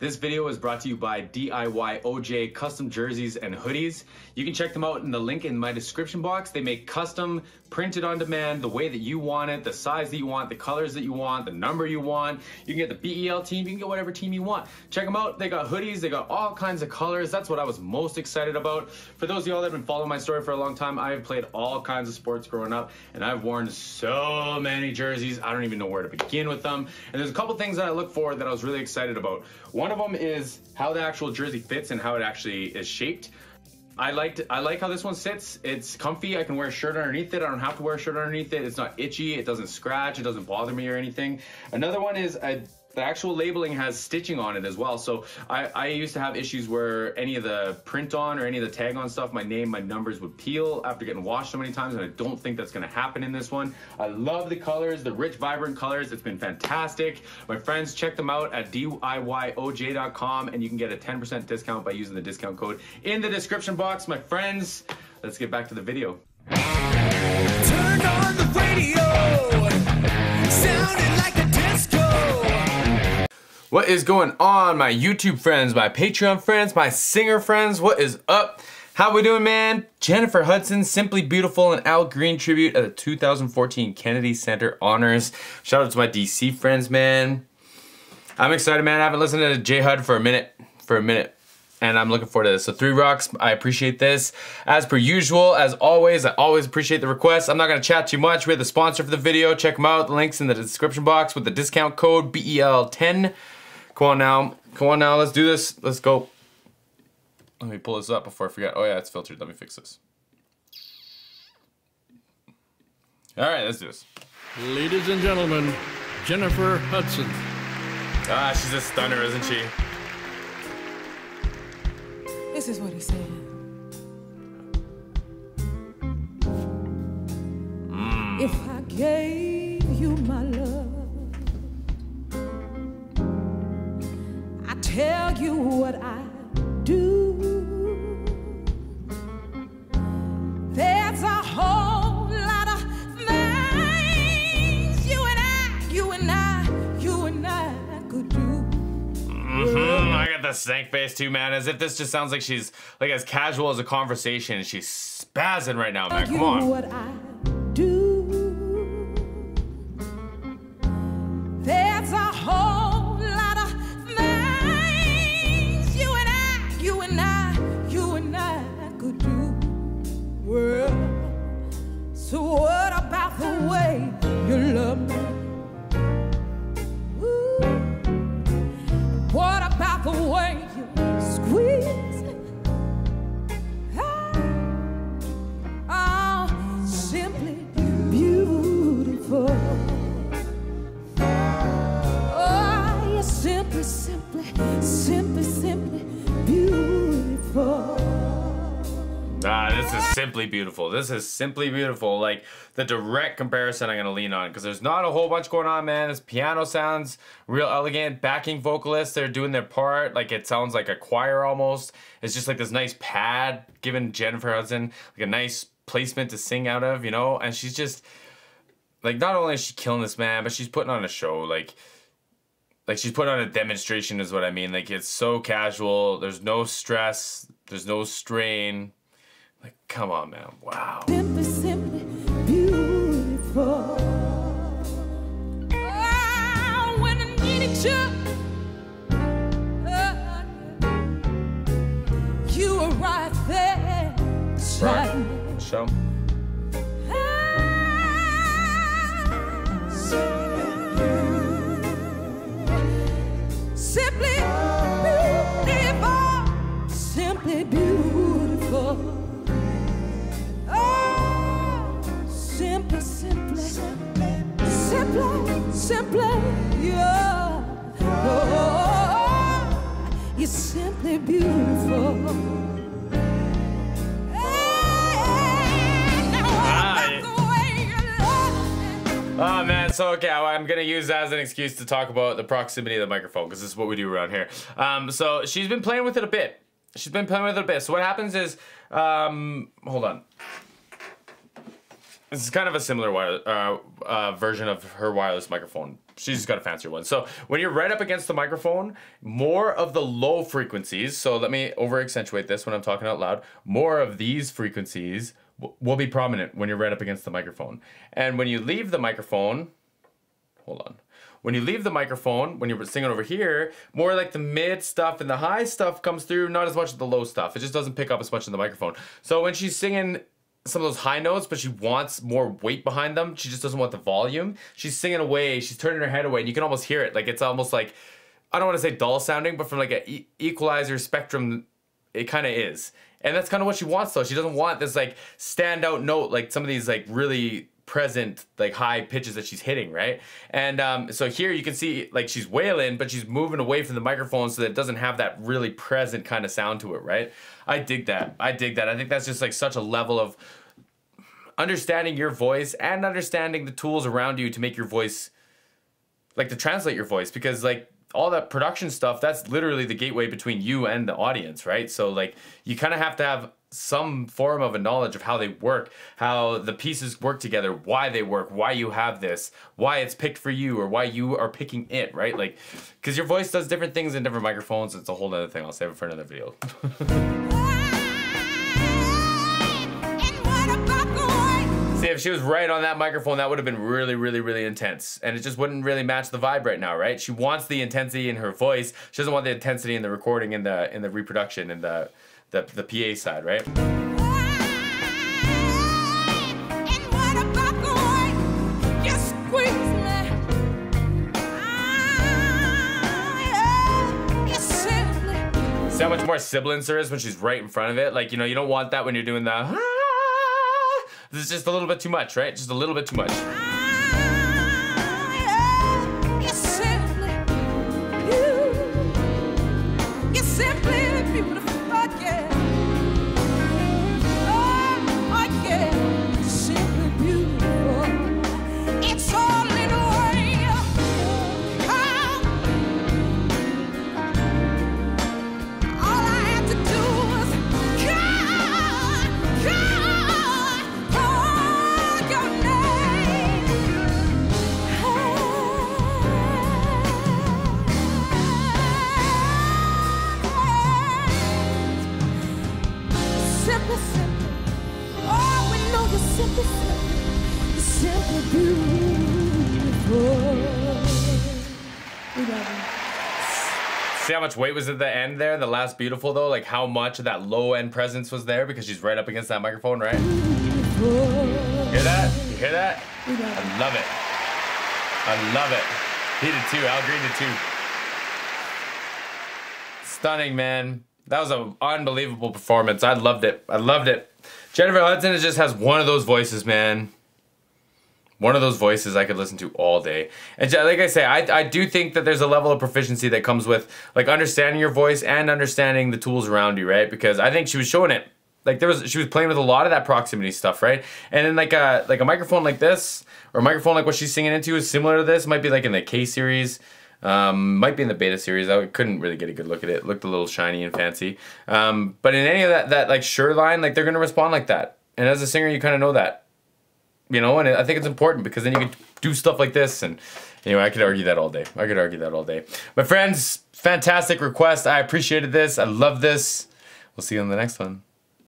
This video is brought to you by DIYOJ custom jerseys and hoodies. You can check them out in the link in my description box. They make custom, printed on demand, the way that you want it, the size that you want, the colors that you want, the number you want. You can get the BEL team, you can get whatever team you want. Check them out. They got hoodies, they got all kinds of colors. That's what I was most excited about. For those of y'all that have been following my story for a long time, I've played all kinds of sports growing up, and I've worn so many jerseys, I don't even know where to begin with them. And there's a couple things that I look for that I was really excited about. One of them is how the actual jersey fits and how it actually is shaped. I like how this one sits. It's comfy. I can wear a shirt underneath it. I don't have to wear a shirt underneath it. It's not itchy. It doesn't scratch. It doesn't bother me or anything. Another one is the actual labeling has stitching on it as well. So I used to have issues where any of the print on or any of the tag on stuff, my name, my numbers would peel after getting washed so many times, and I don't think that's gonna happen in this one. I love the colors, the rich, vibrant colors. It's been fantastic. My friends, check them out at DIYOJ.com, and you can get a 10% discount by using the discount code in the description box. My friends, let's get back to the video. Turn on the radio, sounding like a disco. What is going on, my YouTube friends, my Patreon friends, my singer friends? What is up? How we doing, man? Jennifer Hudson, Simply Beautiful, and Al Green tribute at the 2014 Kennedy Center Honors. Shout out to my DC friends, man. I'm excited, man. I haven't listened to J Hud for a minute. And I'm looking forward to this. So 3 Rocks, I appreciate this. As per usual, as always, I always appreciate the requests. I'm not gonna chat too much. We have the sponsor for the video. Check them out. The link's in the description box with the discount code BEL10. Come on now, let's do this. Let's go. Let me pull this up before I forget. Oh yeah, it's filtered. Let me fix this. All right, let's do this. Ladies and gentlemen, Jennifer Hudson. Ah, she's a stunner, isn't she? This is what he said. If I gave you my love, I tell you what I do. There's a whole lot of things you and I could do. I got the stank face too, man. As if this just sounds like she's like as casual as a conversation, and she's spazzing right now, man. Come on. What I do. There's a whole lot of things you and I could do. Well, so what about the way you love me? What about the way you squeeze me? Oh, simply beautiful. Oh, you're simply beautiful. This is simply beautiful. This is simply beautiful. Like the direct comparison I'm gonna lean on, because there's not a whole bunch going on, man. This piano sounds real elegant. Backing vocalists, they're doing their part. Like it sounds like a choir almost. It's just like this nice pad giving Jennifer Hudson like a nice placement to sing out of, you know? And she's just like, not only is she killing this, man, but she's putting on a show. Like she's putting on a demonstration is what I mean. Like it's so casual. There's no stress. There's no strain. Like, come on, man. Wow. Simply beautiful. Oh, when I needed you, you were right there beside me. Show. Simply beautiful. Simply beautiful. Simply, yeah. Oh, you're simply beautiful. Oh man, so okay, I'm gonna use that as an excuse to talk about the proximity of the microphone, because this is what we do around here. So she's been playing with it a bit. So what happens is, hold on. This is kind of a similar version of her wireless microphone. she's just got a fancier one. So when you're right up against the microphone, more of the low frequencies, so let me over accentuate this when I'm talking out loud, more of these frequencies will be prominent when you're right up against the microphone. And when you leave the microphone, hold on. When you leave the microphone, when you're singing over here, more like the mid stuff and the high stuff comes through, not as much of the low stuff. It just doesn't pick up as much in the microphone. So when she's singing some of those high notes, but she wants more weight behind them, she just doesn't want the volume, she's singing away, she's turning her head away, and you can almost hear it. Like, it's almost like, I don't want to say dull sounding, but from like an equalizer spectrum, it kind of is. And that's kind of what she wants, though. She doesn't want this like standout note, like some of these like really present like high pitches that she's hitting, right? And so here you can see like she's wailing, but she's moving away from the microphone so that it doesn't have that really present kind of sound to it, right? I dig that. I dig that. I think that's just like such a level of understanding your voice and understanding the tools around you to make your voice, like to translate your voice, because like all that production stuff, that's literally the gateway between you and the audience, right? So like you kind of have to have some form of a knowledge of how they work, how the pieces work together, why they work, why you have this, why it's picked for you, or why you are picking it, right? Like, because your voice does different things in different microphones. It's a whole other thing. I'll save it for another video. See, if she was right on that microphone, that would have been really, really, really intense. And it just wouldn't really match the vibe right now, right? She wants the intensity in her voice. She doesn't want the intensity in the recording, in the reproduction, in the PA side, right? See how much more sibilance there is when she's right in front of it? Like, you know, you don't want that when you're doing the this is just a little bit too much, right? Just a little bit too much. See how much weight was at the end there, the last beautiful though? Like how much of that low end presence was there because she's right up against that microphone, right? Hear that? You hear that? I love it. I love it. He did too. Al Green did too. Stunning, man. That was an unbelievable performance. I loved it. I loved it. Jennifer Hudson just has one of those voices, man. One of those voices I could listen to all day. And like I say, I do think that there's a level of proficiency that comes with like understanding your voice and understanding the tools around you, right? Because I think she was showing it. Like she was playing with a lot of that proximity stuff, right? And then like a microphone like this, or a microphone like what she's singing into is similar to this. Might be like in the K series. Might be in the beta series. I couldn't really get a good look at it. It looked a little shiny and fancy. But in any of that like sure line, like they're gonna respond like that. And as a singer, you kind of know that. You know, and I think it's important because then you can do stuff like this. And anyway, I could argue that all day. I could argue that all day. My friends, fantastic request. I appreciated this. I love this. We'll see you on the next one.